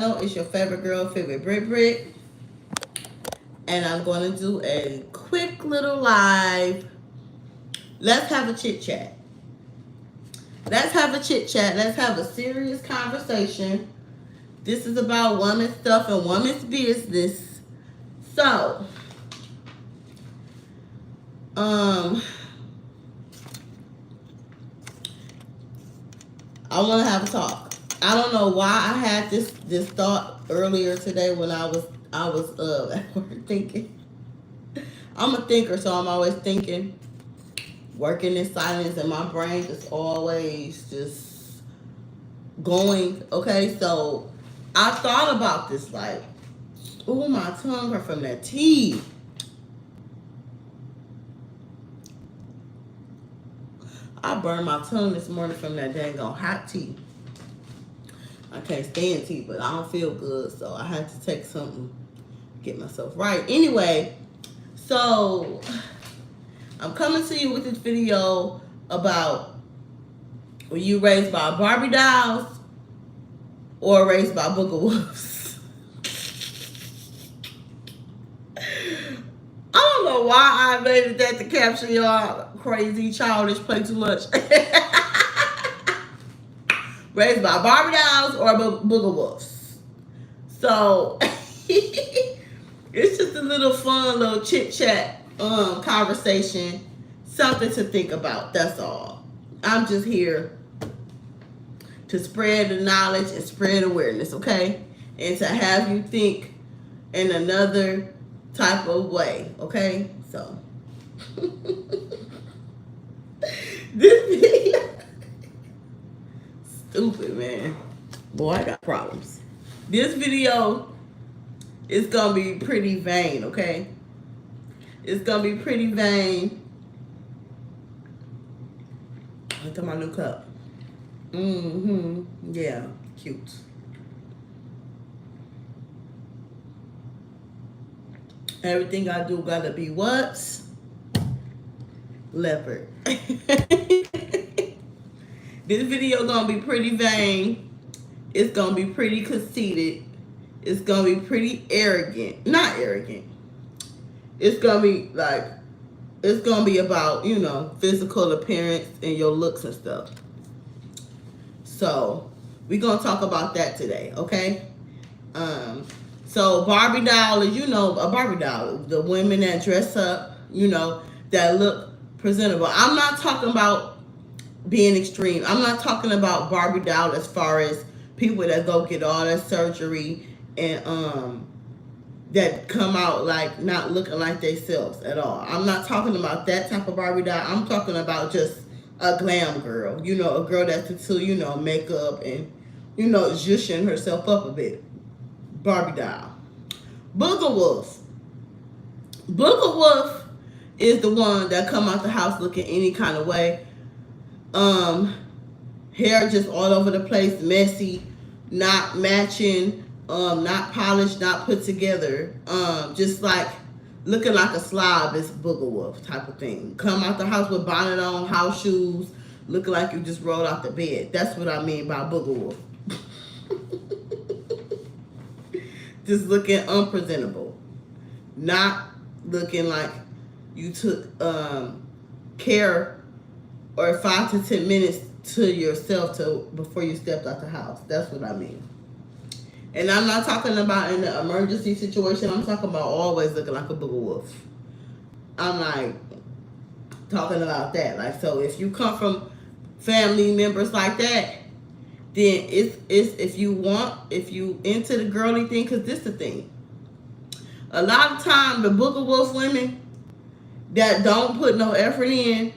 It's your favorite girl, favorite Brit, and I'm going to do a quick little live. Let's have a chit chat. Let's have a chit chat. Let's have a serious conversation. This is about women's stuff and women's business. So, um, I want to have a talk. I don't know why I had this thought earlier today when I was at work thinking. I'm a thinker, so I'm always thinking, working in silence, and my brain is always just going. Okay, so I thought about this like, oh, my tongue hurt from that tea. I burned my tongue this morning from that dang on hot tea. I can't stand tea, but I don't feel good, so I had to take something, get myself right. Anyway, so I'm coming to you with this video about, were you raised by Barbie dolls or raised by Boogawolfs? I don't know why I made that to capture y'all crazy, childish, play too much. Raised by Barbie dolls or Boogawolfs? So it's just a little fun, little chit chat, conversation, something to think about. That's all. I'm just here to spread the knowledge and spread awareness, okay? And to have you think in another type of way, okay? So this video, stupid, man. Boy, I got problems. This video is gonna be pretty vain, okay? It's gonna be pretty vain. Look at my new cup. Yeah, cute. Everything I do gotta be what? Leopard. This video gonna be pretty vain. It's gonna be pretty conceited. It's gonna be pretty arrogant. Not arrogant. It's gonna be like, it's gonna be about, physical appearance and your looks and stuff. So we're gonna talk about that today, okay? So Barbie doll is, a Barbie doll, the women that dress up, that look presentable. I'm not talking about being extreme. I'm not talking about Barbie doll as far as people that go get all that surgery and that come out like not looking like themselves at all. I'm not talking about that type of Barbie doll. I'm talking about just a glam girl, a girl that's into, makeup and, zhuzhing herself up a bit. Barbie doll. Boogawolf. Boogawolf is the one that come out the house looking any kind of way. Hair just all over the place, messy, not matching, not polished, not put together. Just like looking like a slob is Boogawolf type of thing. Come out the house with bonnet on, house shoes, looking like you just rolled out the bed. That's what I mean by Boogawolf. Just looking unpresentable. Not looking like you took care or 5 to 10 minutes to yourself before you stepped out the house. That's what I mean. And I'm not talking about in the emergency situation. I'm talking about always looking like a Boogawolf. I'm like talking about that. Like, so if you come from family members like that, then it's if you into the girly thing, because this the thing. A lot of time the Boogawolf women that don't put no effort in,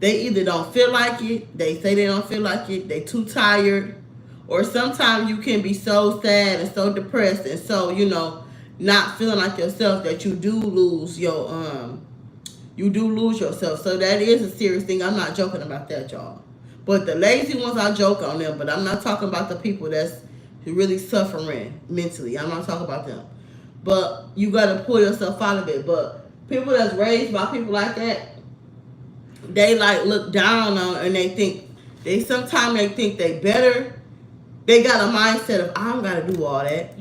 they either don't feel like it, they say they don't feel like it, they too tired, or sometimes you can be so sad and so depressed and so, not feeling like yourself that you do lose yourself. So that is a serious thing. I'm not joking about that, y'all. But the lazy ones, I joke on them, but I'm not talking about the people that's really suffering mentally. I'm not talking about them. But you got to pull yourself out of it. But people that's raised by people like that, they like look down on, and they sometimes think they better They got a mindset of, I don't gotta do all that.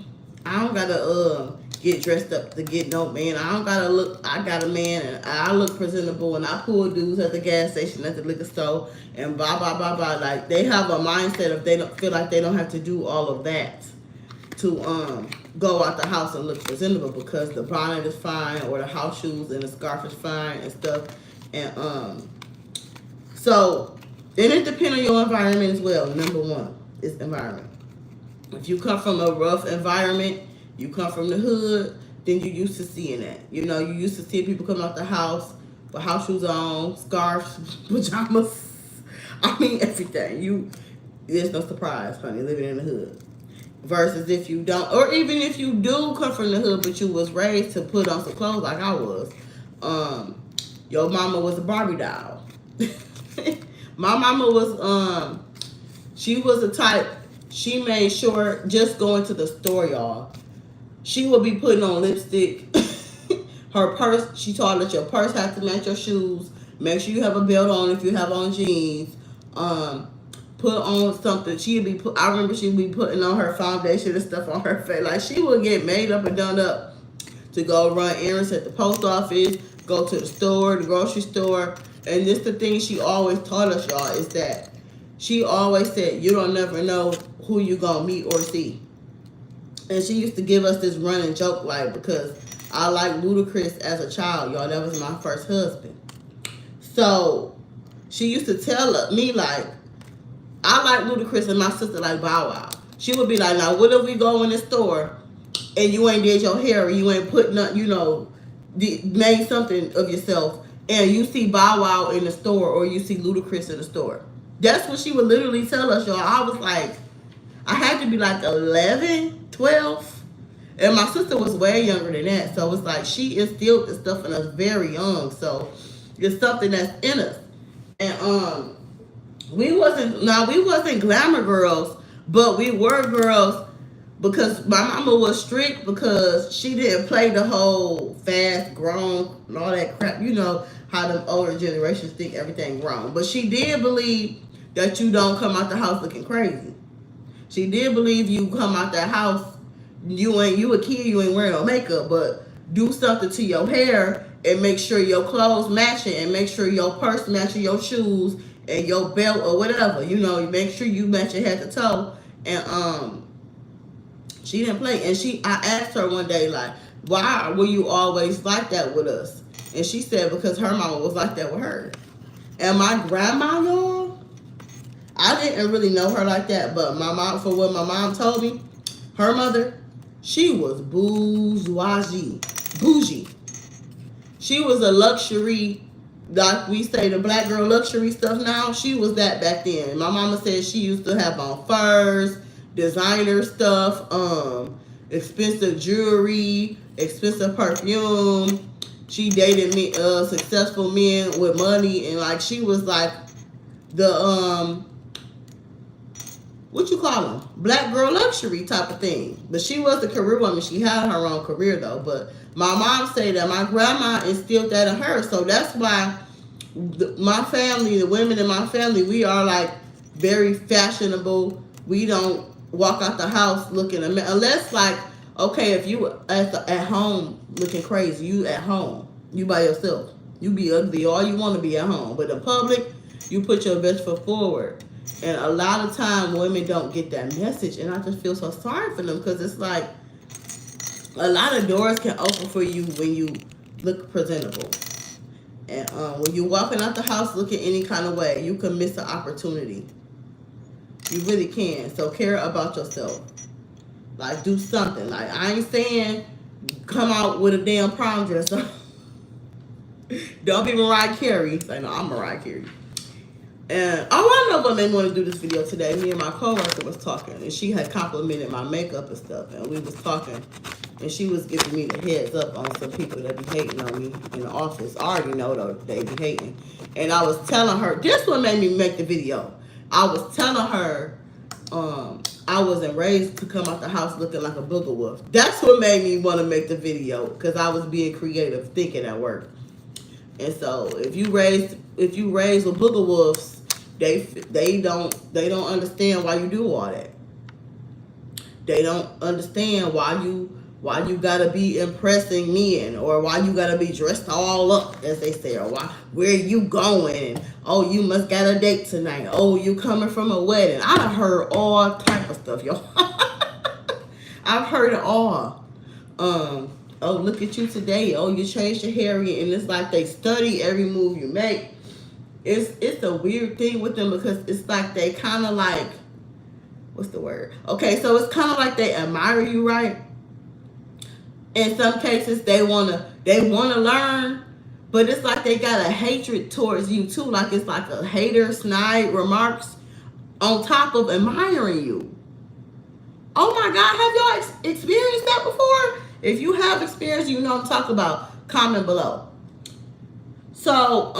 I don't gotta get dressed up to get no man. I don't gotta look. I got a man and I look presentable and I pull dudes at the gas station, at the liquor store, and blah blah blah blah. Like they have a mindset of they don't feel like they don't have to do all of that to go out the house and look presentable because the bonnet is fine or the house shoes and the scarf is fine and stuff. And so and it depends on your environment as well. Number one is environment. If you come from a rough environment, you come from the hood, then you used to seeing that. You know, you used to see people come out the house with house shoes on, scarves, pajamas. I mean, everything. There's no surprise, honey, living in the hood. Versus if you don't, or even if you do come from the hood, but you was raised to put on some clothes like I was. Your mama was a Barbie doll. My mama was, she was a type, she made sure, just going to the store, y'all, she would be putting on lipstick. Her purse, she taught that your purse has to match your shoes. Make sure you have a belt on if you have on jeans. Put on something. I remember she'd be putting on her foundation and stuff on her face. Like she would get made up and done up to go run errands at the post office, go to the store, the grocery store. And this the thing she always taught us, y'all, is that she always said, you don't never know who you gonna meet or see. And she used to give us this running joke, like, because I liked Ludacris as a child, y'all. That was my first husband. So she used to tell me, like, I like Ludacris and my sister like Bow Wow. She would be like, now, what if we go in the store and you ain't did your hair or you ain't put nothing, you know, made something of yourself and you see Bow Wow in the store or you see Ludacris in the store. That's what she would literally tell us, y'all. I was like, I had to be like 11, 12. And my sister was way younger than that. So it's like she instilled this stuff in us very young. So it's something that's in us. And we wasn't glamour girls, but we were girls because my mama was strict because she didn't play the whole fast grown and all that crap. You know how the older generations think everything grown. But she did believe that you don't come out the house looking crazy. She did believe you come out that house, you a kid, you ain't wearing no makeup, but do something to your hair and make sure your clothes match it and make sure your purse matches your shoes and your belt or whatever. You know, you make sure you match your head to toe. And she didn't play. And I asked her one day, like, why were you always like that with us? And she said because her mama was like that with her. And my grandma, y'all, I didn't really know her like that, but my mom, for what my mom told me, her mother, she was bougie. She was a luxury, like we say the black girl luxury stuff now. She was that back then. My mama said she used to have on furs, designer stuff, expensive jewelry, expensive perfume. She dated successful men with money, and like she was like the what you call them? Black girl luxury type of thing. But she was a career woman. She had her own career though. But my mom said that my grandma instilled that in her. So that's why my family, the women in my family, we are like very fashionable. We don't walk out the house looking unless like, okay, if you at home looking crazy, you at home, you by yourself. You be ugly all you want to be at home. But in public, you put your best foot forward. And a lot of time women don't get that message, and I just feel so sorry for them because it's like a lot of doors can open for you when you look presentable. And when you're walking out the house looking any kind of way, you can miss an opportunity. You really can. So care about yourself. Like do something. Like I ain't saying come out with a damn prom dress on. Don't be Mariah Carey. Say no, I'm Mariah Carey. And I want to know what made me want to do this video today. Me and my coworker was talking, and she had complimented my makeup and stuff, and we was talking, and she was giving me the heads up on some people that be hating on me in the office. I already know though they be hating, and I was telling her this one made me make the video. I was telling her, I wasn't raised to come out the house looking like a Boogawolf. That's what made me want to make the video because I was being creative, thinking at work. And so if you raised with Boogawolfs, they don't understand why you do all that. They don't understand why you gotta be impressing men, or why you gotta be dressed all up, as they say, or where you going, and oh, you must got a date tonight, oh, you coming from a wedding. I done heard all type of stuff, y'all. I've heard it all. Oh, look at you today. Oh, you changed your hair again. And it's like they study every move you make. It's a weird thing with them, because it's like they kind of like, what's the word? Okay, so it's kind of like they admire you, right? In some cases, they wanna learn, but it's like they got a hatred towards you too. Like it's like a hater, snide remarks on top of admiring you. Oh my God, have y'all experienced that before? If you have experienced, you know what I'm talking about. Comment below. So,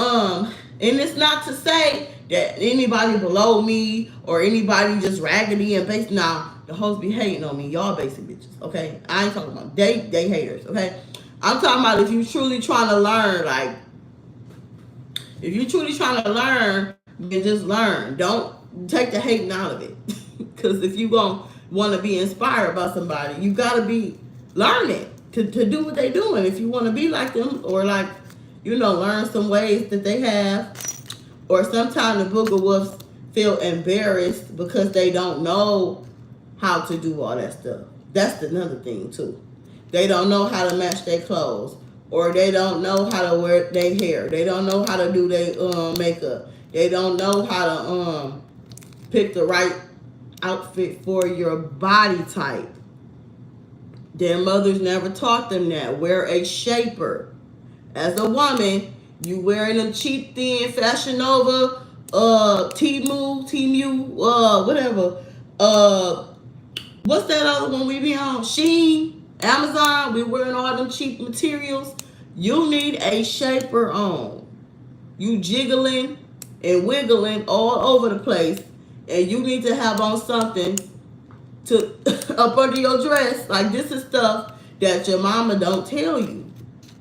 and it's not to say that anybody below me or anybody just raggedy and basic. Nah, the hoes be hating on me. Y'all basic bitches, okay? I ain't talking about they haters, okay? I'm talking about if you truly trying to learn, like, if you truly trying to learn, then just learn. Don't take the hating out of it. Because if you gonna want to be inspired by somebody, you gotta be learning to do what they doing. If you want to be like them, or like, learn some ways that they have. Or sometimes the Boogawolfs feel embarrassed because they don't know how to do all that stuff. That's another thing too. They don't know how to match their clothes, or they don't know how to wear their hair. They don't know how to do their makeup. They don't know how to pick the right outfit for your body type. Their mothers never taught them that. Wear a shaper. As a woman, you wearing them cheap, thin, Fashion Nova, Temu, whatever. What's that other one we be on? Shein, Amazon. We wearing all them cheap materials. You need a shaper on. You jiggling and wiggling all over the place, and you need to have on something to up under your dress. Like, this is stuff that your mama don't tell you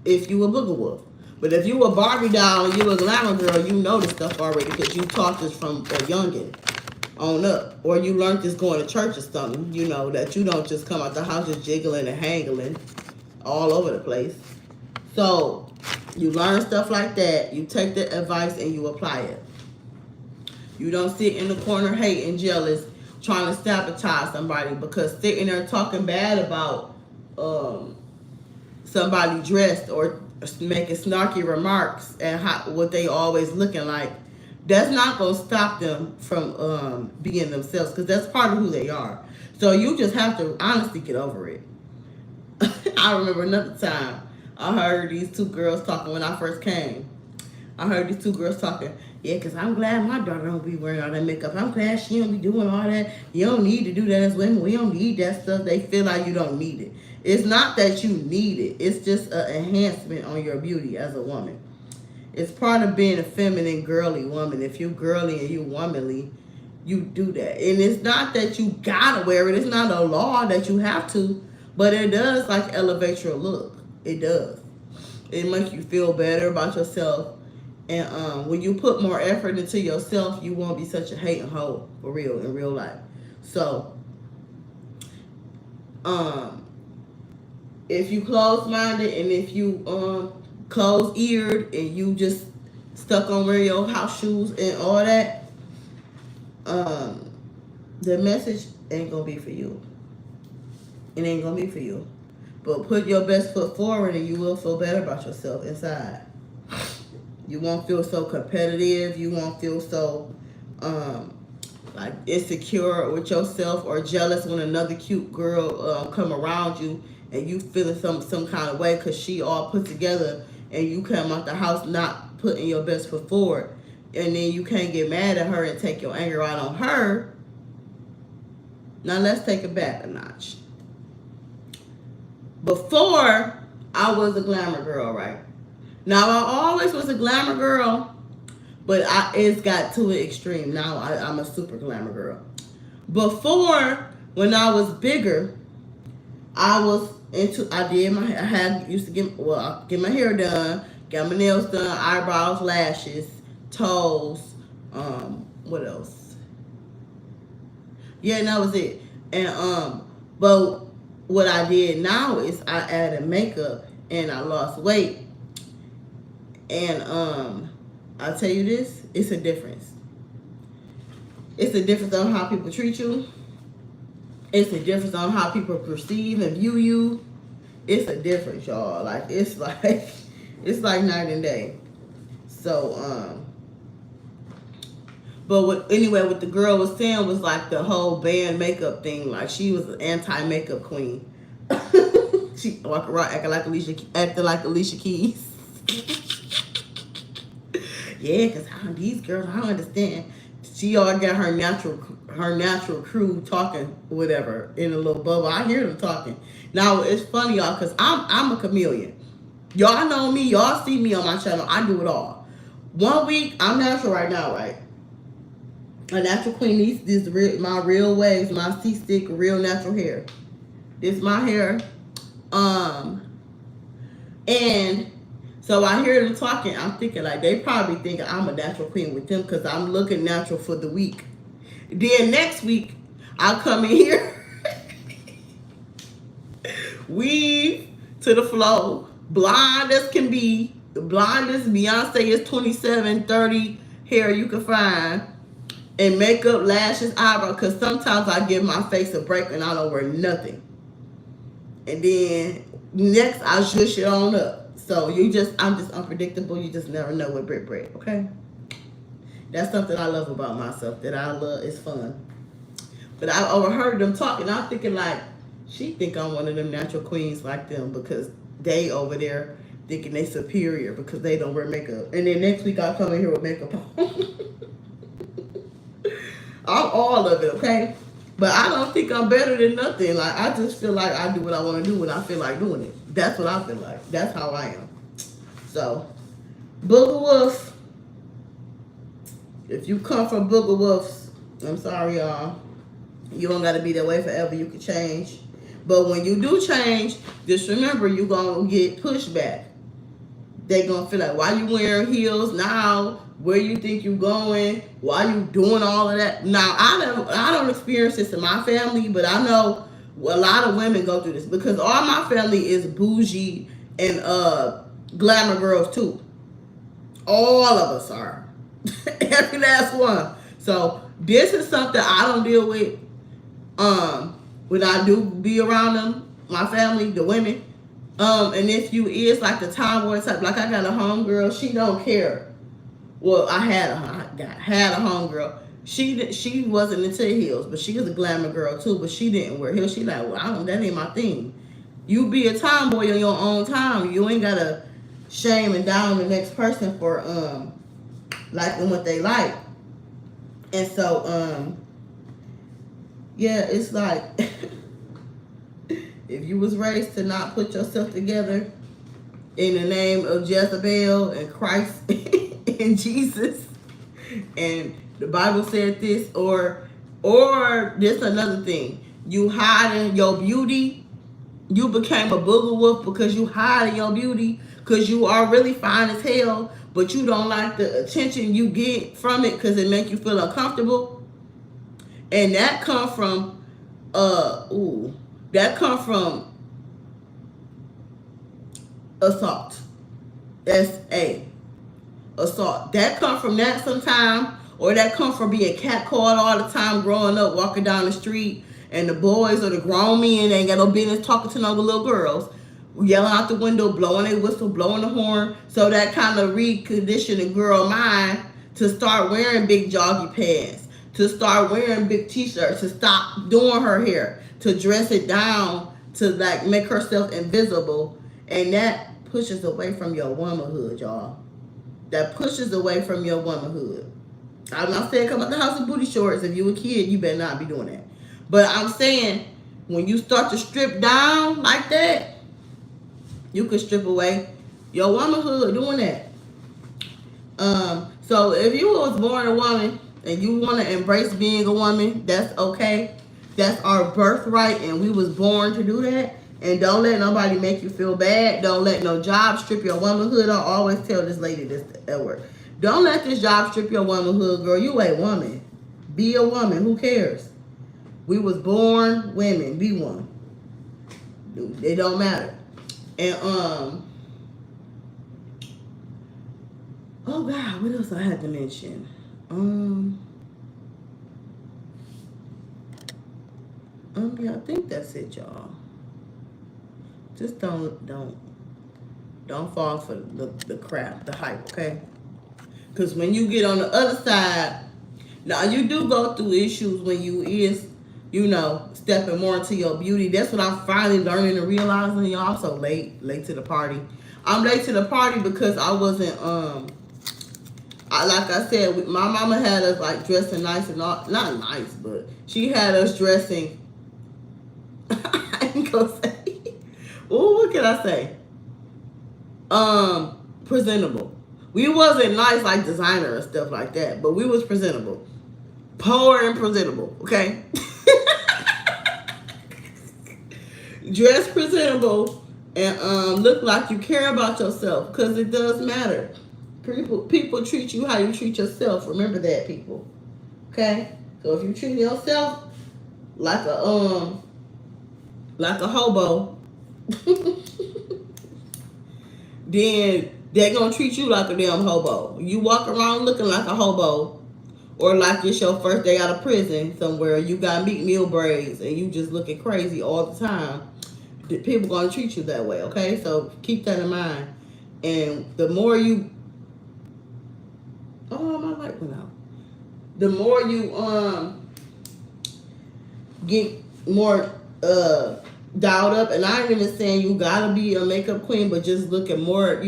if you a Boogawolf. But if you a Barbie doll and you a glamour girl, you know this stuff already, because you taught this from a youngin' on up. Or you learned this going to church or something, that you don't just come out the house just jiggling and hangling all over the place. So you learn stuff like that. You take the advice and you apply it. You don't sit in the corner hating, jealous, trying to sabotage somebody, because sitting there talking bad about somebody dressed, or making snarky remarks and what they always looking like, that's not going to stop them from being themselves, because that's part of who they are. So you just have to honestly get over it. I remember another time I heard these two girls talking when I first came. I heard these two girls talking. Yeah, because I'm glad my daughter don't be wearing all that makeup. I'm glad she don't be doing all that. You don't need to do that as women. We don't need that stuff. They feel like you don't need it. It's not that you need it. It's just an enhancement on your beauty as a woman. It's part of being a feminine, girly woman. If you girly and you womanly, you do that. And it's not that you gotta wear it. It's not a law that you have to. But it does, like, elevate your look. It does. It makes you feel better about yourself. And when you put more effort into yourself, you won't be such a hating hoe for real in real life. So, if you closed-minded, and if you closed-eared, and you just stuck on wearing your house shoes and all that, the message ain't gonna be for you. It ain't gonna be for you. But put your best foot forward, and you will feel better about yourself inside. You won't feel so competitive. You won't feel so like insecure with yourself, or jealous when another cute girl come around you, and you feeling some kind of way because she all put together, and you come out the house not putting your best foot forward, and then you can't get mad at her and take your anger out on her. Now let's take it back a notch. Before, I was a glamour girl, right? Now, I always was a glamour girl, but it's got to an extreme. Now, I'm a super glamour girl. Before, when I was bigger, I used to get my hair done, got my nails done, eyebrows, lashes, toes, what else? Yeah, and that was it. And But what I did now is I added makeup and I lost weight. And I'll tell you this, it's a difference. It's a difference on how people treat you. It's a difference on how people perceive and view you. It's a difference, y'all. Like it's like night and day. So but what the girl was saying was like the whole band makeup thing. Like she was an anti-makeup queen. She walking around acting like Alicia Keys. Yeah, because these girls, I don't understand. She all got her natural crew talking, whatever, in a little bubble. I hear them talking. Now, it's funny, y'all, because I'm a chameleon. Y'all know me. Y'all see me on my channel. I do it all. 1 week, I'm natural right now, right? A natural queen. This my real waves, my C-stick, real natural hair. This my hair. And so I hear them talking. I'm thinking like they probably think I'm a natural queen with them because I'm looking natural for the week. Then next week, I'll come in here, weave to the flow, blind as can be, the blindest Beyonce is 27, 30 hair you can find, and makeup, lashes, eyebrow. Because sometimes I give my face a break and I don't wear nothing. And then next I zhush it on up. So I'm just unpredictable. You just never know what Brit, okay? That's something I love about myself, that I love. It's fun. But I overheard them talking. I'm thinking like, she think I'm one of them natural queens like them because they over there thinking they superior because they don't wear makeup. And then next week I'll come in here with makeup on. I'm all of it, okay? But I don't think I'm better than nothing. Like, I just feel like I do what I want to do when I feel like doing it. That's what I feel like. That's how I am. So, Boogawolfs. If you come from Boogawolfs, I'm sorry, y'all. You don't got to be that way forever. You can change. But when you do change, just remember you're going to get pushback. They going to feel like, why you wearing heels now? Where you think you going? Why you doing all of that? Now, I don't experience this in my family, but I know a lot of women go through this because all my family is bougie and glamour girls too. All of us are. Every last one. So this is something I don't deal with when I do be around them, my family, the women. And if you is like the tomboy type, like I got a homegirl, she don't care. Well, I had a homegirl. She wasn't into heels, but she was a glamour girl too. But she didn't wear heels. She like, well, that ain't my thing. You be a tomboy on your own time. You ain't gotta shame and down the next person for liking what they like. And so yeah, it's like if you was raised to not put yourself together in the name of Jezebel and Christ and Jesus, and the Bible said this, or this another thing, you hiding your beauty, you became a Boogawolf because you hiding your beauty because you are really fine as hell, but you don't like the attention you get from it because it make you feel uncomfortable. And that come from assault. S-A. Assault. That come from that sometime, or that come from being catcalled all the time growing up, walking down the street, and the boys or the grown men ain't got no business talking to no little girls, yelling out the window, blowing their whistle, blowing the horn. So that kind of reconditioned the girl mind to start wearing big joggy pants, to start wearing big t-shirts, to stop doing her hair, to dress it down, to like make herself invisible. And that pushes away from your womanhood, y'all. That pushes away from your womanhood. I'm not saying come out the house in booty shorts. If you a kid, you better not be doing that. But I'm saying when you start to strip down like that, you can strip away your womanhood doing that. So if you was born a woman and you want to embrace being a woman, that's okay. That's our birthright, and we was born to do that. And don't let nobody make you feel bad. Don't let no job strip your womanhood. I always tell this lady this at work. Don't let this job strip your womanhood, girl. You a woman. Be a woman. Who cares? We was born women. Be one. It don't matter. And oh God, what else I had to mention? Yeah, I think that's it, y'all. Just don't fall for the crap, the hype, okay? Because when you get on the other side, now you do go through issues when you is, stepping more into your beauty. That's what I'm finally learning and realizing. Y'all, so late to the party. I'm late to the party because I wasn't like I said, my mama had us like dressing nice and all, not nice, but she had us dressing. I ain't gonna say. Oh, what can I say? Presentable. We wasn't nice like designer and stuff like that, but we was presentable, poor and presentable. Okay, dress presentable and look like you care about yourself, because it does matter. People treat you how you treat yourself. Remember that, people. Okay, so if you treat yourself like a hobo, then they're gonna treat you like a damn hobo. You walk around looking like a hobo, or like it's your first day out of prison somewhere, you got meat meal braids and you just looking crazy all the time. People gonna treat you that way, okay? So keep that in mind. And the more you, oh, my light went out. The more you get more dialed up, and I ain't even saying you gotta be a makeup queen, but just looking more,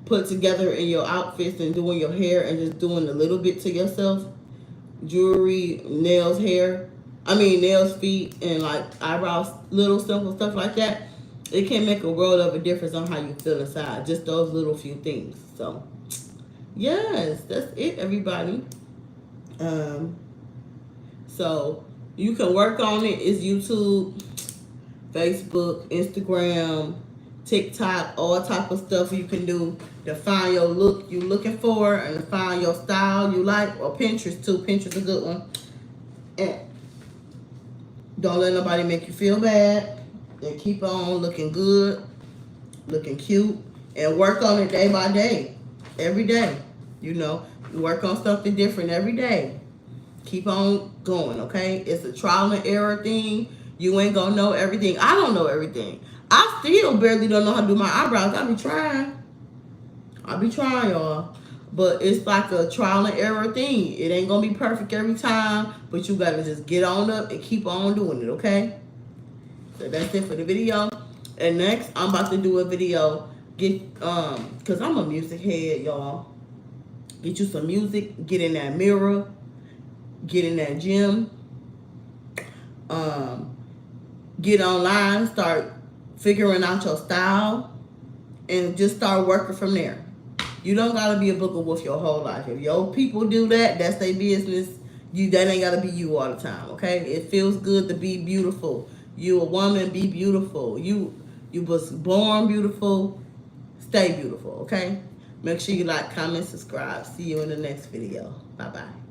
put together in your outfits and doing your hair and just doing a little bit to yourself. Jewelry, nails, nails, feet, and like eyebrows, little simple stuff like that. It can make a world of a difference on how you feel inside. Just those little few things. So, yes, that's it, everybody. So you can work on it. It's YouTube, Facebook, Instagram, TikTok, all type of stuff you can do to find your look you looking for and to find your style you like, or Pinterest too. Pinterest is a good one. And don't let nobody make you feel bad, and keep on looking good, looking cute, and work on it day by day, every day. Work on something different every day. Keep on going, okay? It's a trial and error thing. You ain't gonna know everything. I don't know everything. I still barely don't know how to do my eyebrows. I be trying, y'all. But it's like a trial and error thing. It ain't gonna be perfect every time, but you gotta just get on up and keep on doing it, okay? So that's it for the video. And next, I'm about to do a video. Cause I'm a music head, y'all. Get you some music. Get in that mirror. Get in that gym. Get online. Start figuring out your style, and just start working from there. You don't gotta be a Boogawolf your whole life. If your people do that, that's their business. That ain't gotta be you all the time, okay? It feels good to be beautiful. You a woman, be beautiful. You was born beautiful. Stay beautiful, okay? Make sure you like, comment, subscribe. See you in the next video. Bye-bye.